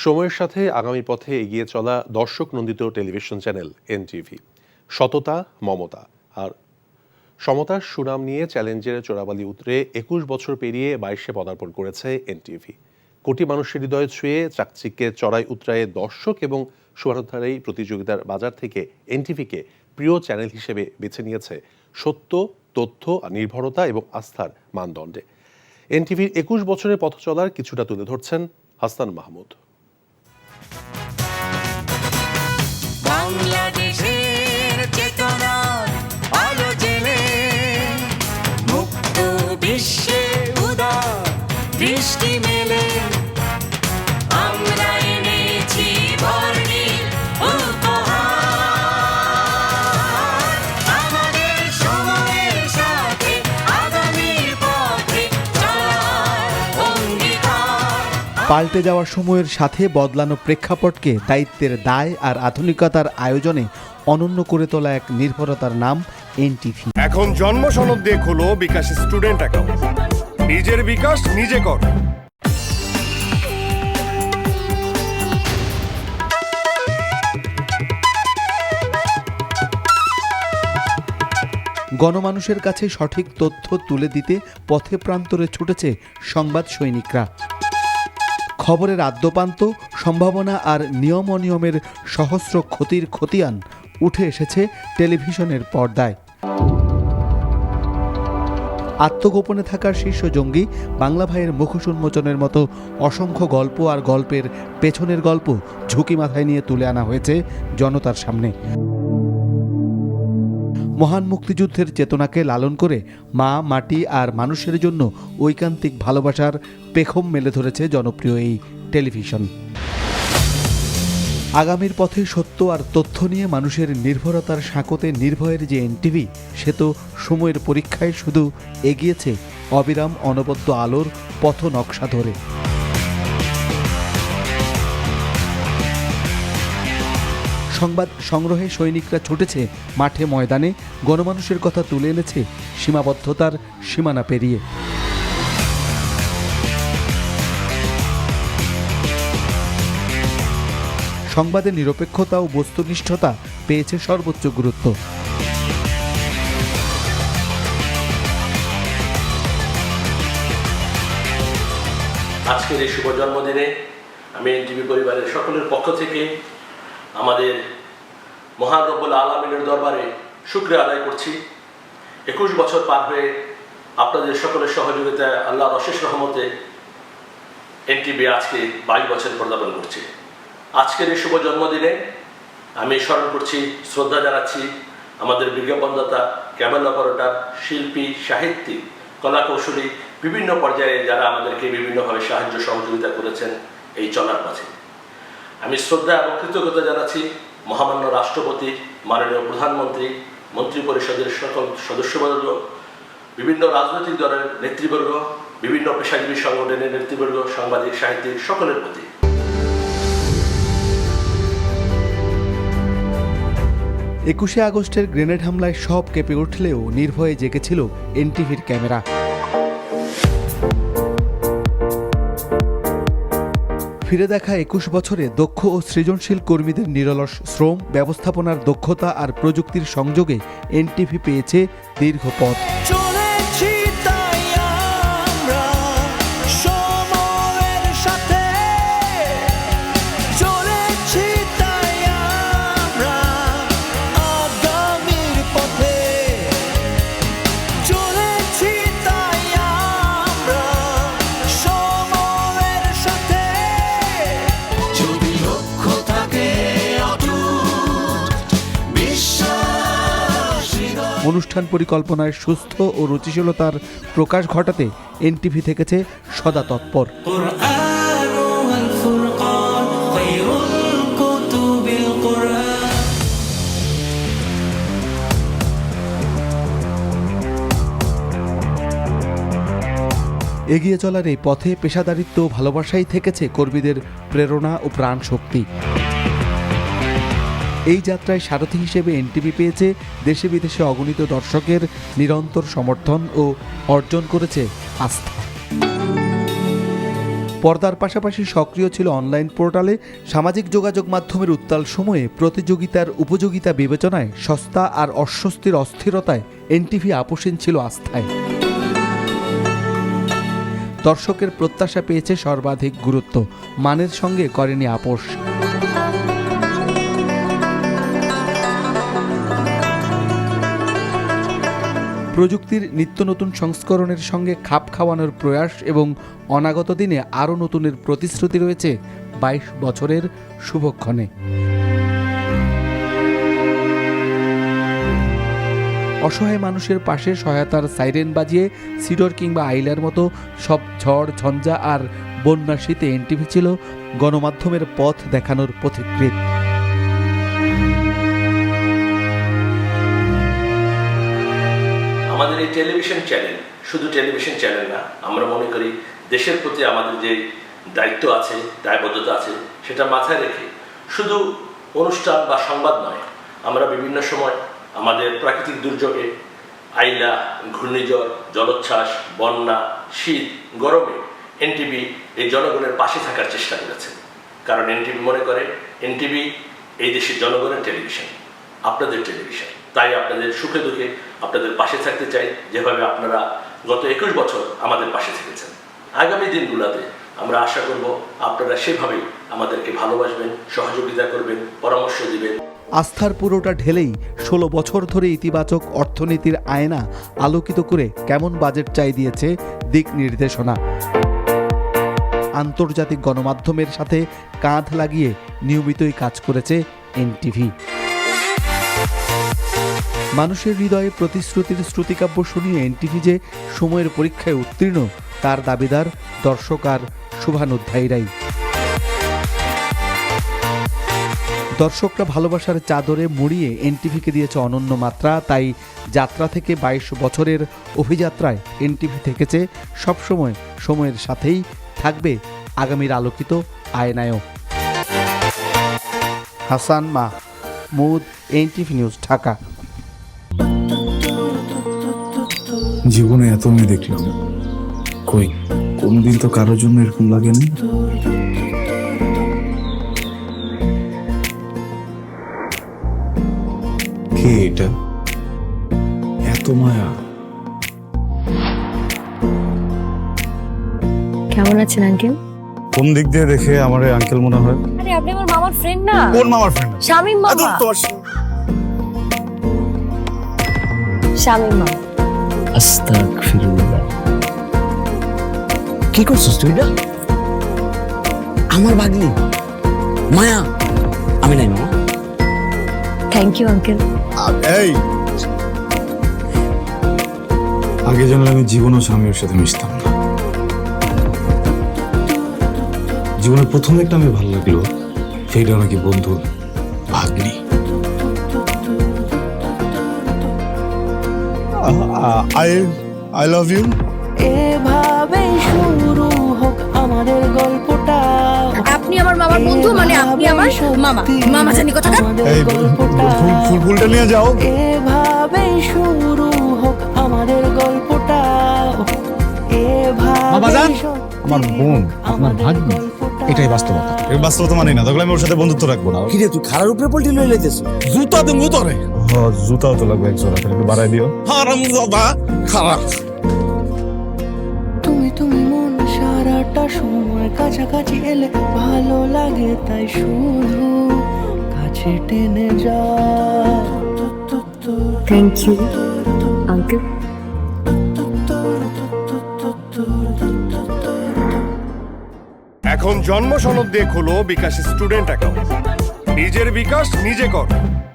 সময়ের সাথে আগামী পথে এগিয়ে চলা দর্শক নন্দিত টেলিভিশন চ্যানেল এনটিভি। সততা, মমতা আর সমতার সুনাম নিয়ে চ্যালেঞ্জের চোরাবালি উতরে ২১ বছর পেরিয়ে ২২-এ পদার্পণ করেছে এনটিভি। কোটি মানুষের হৃদয় ছুঁয়ে চাকচিক্যে চড়াই উতরায়ে দর্শক এবং শুভানুধ্যায়ী প্রতিযোগিতার বাজার থেকে এনটিভিকে প্রিয় চ্যানেল হিসেবে বেছে নিয়েছে সত্য, তথ্য, নির্ভরতা এবং আস্থার মানদণ্ডে। এনটিভির ২১ বছরের পথ চলার কিছুটা তুলে ধরছেন হাসান মাহমুদ। বাংলাদেশের চেতনার আলো জেলে মুক্ত বিশ্বে উদার দৃষ্টি মেলে আমরা এনেছি বর্ণিল উপহার। আমাদের সময়ের সাথে আগামীর পথে চলার অঙ্গীকার। পাল্টে যাওয়া সময়ের সাথে বদলানো প্রেক্ষাপটকে দায়িত্বের দায় আর আধুনিকতার আয়োজনে অনন্য করে তোলা এক নির্ভরতার নাম এনটিভি। এখন জন্ম সনদ দিয়ে খোলো বিকাশ স্টুডেন্ট অ্যাকাউন্ট। নিজের বিকাশ নিজে কর। গণমানুষের কাছে সঠিক তথ্য তুলে দিতে পথে প্রান্তরে ছুটেছে সংবাদ সৈনিকরা। খবরের আদ্যপান্ত, সম্ভাবনা আর নিয়ম অনিয়মের সহস্র ক্ষতির খতিয়ান উঠে এসেছে টেলিভিশনের পর্দায়। আত্মগোপনে থাকার শীর্ষ জঙ্গি বাংলা ভাইয়ের মুখোশ উন্মোচনের মতো অসংখ্য গল্প আর গল্পের পেছনের গল্প ঝুঁকি মাথায় নিয়ে তুলে আনা হয়েছে জনতার সামনে। মহান মুক্তিযুদ্ধের চেতনাকে লালন করে মা, মাটি আর মানুষের জন্য ঐকান্তিক ভালোবাসার পেখম মেলে ধরেছে জনপ্রিয় এই টেলিভিশন। আগামীর পথে সত্য আর তথ্য নিয়ে মানুষের নির্ভরতার সাঁকোতে নির্ভয়ের যে এনটিভি, সে তো সময়ের পরীক্ষায় শুধু এগিয়েছে অবিরাম অনবদ্য আলোর পথ নকশা ধরে। সংবাদ সংগ্রহে সৈনিকরা ছুটেছে মাঠে ময়দানে, গণমানুষের কথা তুলে এনেছে সীমাবদ্ধতার সীমানা পেরিয়ে। সংবাদের নিরপেক্ষতা ও বস্তুনিষ্ঠতা পেয়েছে সর্বোচ্চ গুরুত্ব। আজকের এই শুভ জন্মদিনে আমি এনটিভি পরিবারের সকলের পক্ষ থেকে আমাদের মহান রব্বুল আলামিনের দরবারে শুকরিয়া আদায় করছি। ২১ বছর পার হয়ে আপনাদের সকলের সহযোগিতায় আল্লাহর অশেষ রহমতে এনটিভি আজকে ২২ বছর পদার্পণ করছে। আজকের এই শুভ জন্মদিনে আমি স্মরণ করছি, শ্রদ্ধা জানাচ্ছি আমাদের বিজ্ঞাপনদাতা, ক্যামেরা অপারেটর, শিল্পী, সাহিত্যিক, কলাকৌশলী, বিভিন্ন পর্যায়ে যারা আমাদেরকে বিভিন্নভাবে সাহায্য সহযোগিতা করেছেন এই চলার পথে। আমি শ্রদ্ধা এবং কৃতজ্ঞতা জানাচ্ছি মহামান্য রাষ্ট্রপতি, মাননীয় প্রধানমন্ত্রী, মন্ত্রী পরিষদের সকল সদস্যবর্গ, বিভিন্ন রাজনৈতিক দলের নেতৃবর্গ, বিভিন্ন পেশাজীবী সংগঠনের নেতৃবর্গ, সাংবাদিক, সাহিত্যিক সকলের প্রতি। ২১শে আগস্টের গ্রেনেড হামলায় সব কেঁপে উঠলেও নির্ভয়ে জেগেছিল এনটিভির ক্যামেরা। ফিরে দেখা ২১ বছরে দক্ষ ও সৃজনশীল কর্মীদের নিরলস শ্রম, ব্যবস্থাপনার দক্ষতা আর প্রযুক্তির সংযোগে এনটিভি পেয়েছে দীর্ঘ পথ। অনুষ্ঠান পরিকল্পনায় সুস্থ ও রুচিশীলতার প্রকাশ ঘটাতে এনটিভি থেকেছে সদা তৎপর। এগিয়ে চলার এই পথে পেশাদারিত্ব ও ভালোবাসাই থেকেছে কর্মীদের প্রেরণা ও প্রাণ শক্তি। এই যাত্রায় সারথি হিসেবে এনটিভি পেয়েছে দেশে বিদেশে অগণিত দর্শকের নিরন্তর সমর্থন ও অর্জন করেছে আস্থা। পর্দার পাশাপাশি সক্রিয় ছিল অনলাইন পোর্টালে। সামাজিক যোগাযোগ মাধ্যমের উত্তাল সময়ে প্রতিযোগিতার উপযোগিতা বিবেচনায় সস্তা আর অস্বস্তির অস্থিরতায় এনটিভি আপোষহীন ছিল আস্থায়। দর্শকের প্রত্যাশা পেয়েছে সর্বাধিক গুরুত্ব, মানের সঙ্গে করেনি আপোষ। প্রযুক্তির নিত্য নতুন সংস্করণের সঙ্গে খাপ খাওয়ানোর প্রয়াস এবং অনাগত দিনে আরও নতুনের প্রতিশ্রুতি রয়েছে 22 বছরের শুভক্ষণে। অসহায় মানুষের পাশে সহায়তার সাইরেন বাজিয়ে সিডর কিংবা আইলার মতো সব ঝড় ঝঞ্ঝা আর বন্যা শীতে এনটিভি ছিল গণমাধ্যমের পথ দেখানোর পথিকৃৎ। আমাদের এই টেলিভিশন চ্যানেল শুধু টেলিভিশন চ্যানেল না, আমরা মনে করি দেশের প্রতি আমাদের যে দায়িত্ব আছে, দায়বদ্ধতা আছে, সেটা মাথায় রেখে শুধু অনুষ্ঠান বা সংবাদ নয়, আমরা বিভিন্ন সময় আমাদের প্রাকৃতিক দুর্যোগে, আইলা, ঘূর্ণিঝড়, জলোচ্ছ্বাস, বন্যা, শীত, গরমে এনটিভি এই জনগণের পাশে থাকার চেষ্টা করেছে। কারণ এনটিভি মনে করে এনটিভি এই দেশের জনগণের টেলিভিশন, আপনাদের টেলিভিশন। তাই আপনাদের সুখে দুঃখে আপনাদের পাশে থাকতে চাই, যেভাবে আপনারা গত 21 বছর আমাদের পাশে থেকেছেন। আগামী দিনগুলোতে আমরা আশা করব আপনারা সেভাবেই আমাদেরকে ভালোবাসবেন, সহযোগিতা করবেন, পরামর্শ দিবেন। আস্থার পুরোটা ঢেলেই 16 বছর ধরে ইতিবাচক অর্থনীতির আয়না আলোকিত করে কেমন বাজেট চাই দিয়েছে দিক নির্দেশনা। আন্তর্জাতিক গণমাধ্যমের সাথে কাঁধ লাগিয়ে নিয়মিতই কাজ করেছে এনটিভি। মানুষের হৃদয়ে প্রতিশ্রুতির শ্রুতিকাব্য শুনিয়ে এনটিভি যে সময়ের পরীক্ষায় উত্তীর্ণ, তার দাবিদার দর্শক আর শুভানুধ্যায়ীরাই। দর্শকরা ভালোবাসার চাদরে মুড়িয়ে এনটিভিকে দিয়েছে অনন্য মাত্রা। তাই যাত্রা থেকে 22 বছরের অভিযাত্রায় এনটিভি থেকেছে সবসময় সময়ের সাথেই, থাকবে আগামীর আলোকিত আয়নায়ও। হাসান মাহমুদ, এনটিভি নিউজ, ঢাকা। জীবনে এত মেয়ে দেখলাম, কই কোনদিন তো কারোর জন্য এরকম লাগেনি। কে এটা? এত মায়া। কেমন আছেন আঙ্কেল? কোন দিক দিয়ে দেখে আমার আঙ্কেল মনে হয়? আরে আপনি আমার মামার ফ্রেন্ড না? কোন মামার ফ্রেন্ড? শামীম মামা। শামীম মামা। আস্তাগফিরুল্লাহ। কি করছিস তুই? না আমার ভাগ্নি মায়া। আমি নাই মামা। Thank you uncle. এই আগে জানলে আমি জীবনও স্বামীর সাথে মিশতাম না। জীবনের প্রথম একটা আমি ভালো লাগলো, সেইটা নাকি বন্ধুর ভাগ্নি। I love you. এভাবে শুরু হোক আমাদের গল্পটা। আপনি আমার মামার বন্ধু, মানে আপনি আমার মামা। মামা জানি কথাটা। এই ফুলটা নিয়ে যাও। এভাবে শুরু হোক আমাদের গল্পটা। বাবাজান, আমার বোন আপনার ভাগ্নি, এটাই বাস্তবতা। এই বাস্তবতা মানি না, তাহলে আমি ওর সাথে বন্ধুত্ব রাখবো না। কি রে তুই খারার উপরে পল্টি লই লাইতেছ? জুতা দে মুতরে। হ্যাঁ, জুতাও তো লাগবে এক জোড়া, একটু বাড়াই দিও। হারামজাদা খারাপ। তুমি মন সারাটা সময় কাছাকাছি এলে ভালো লাগে, তাই শুধু কাছে টেনে যা। Thank you uncle. এখন জন্ম সনদ দিয়ে খোলো বিকাশ স্টুডেন্ট অ্যাকাউন্ট। নিজের বিকাশ নিজে কর।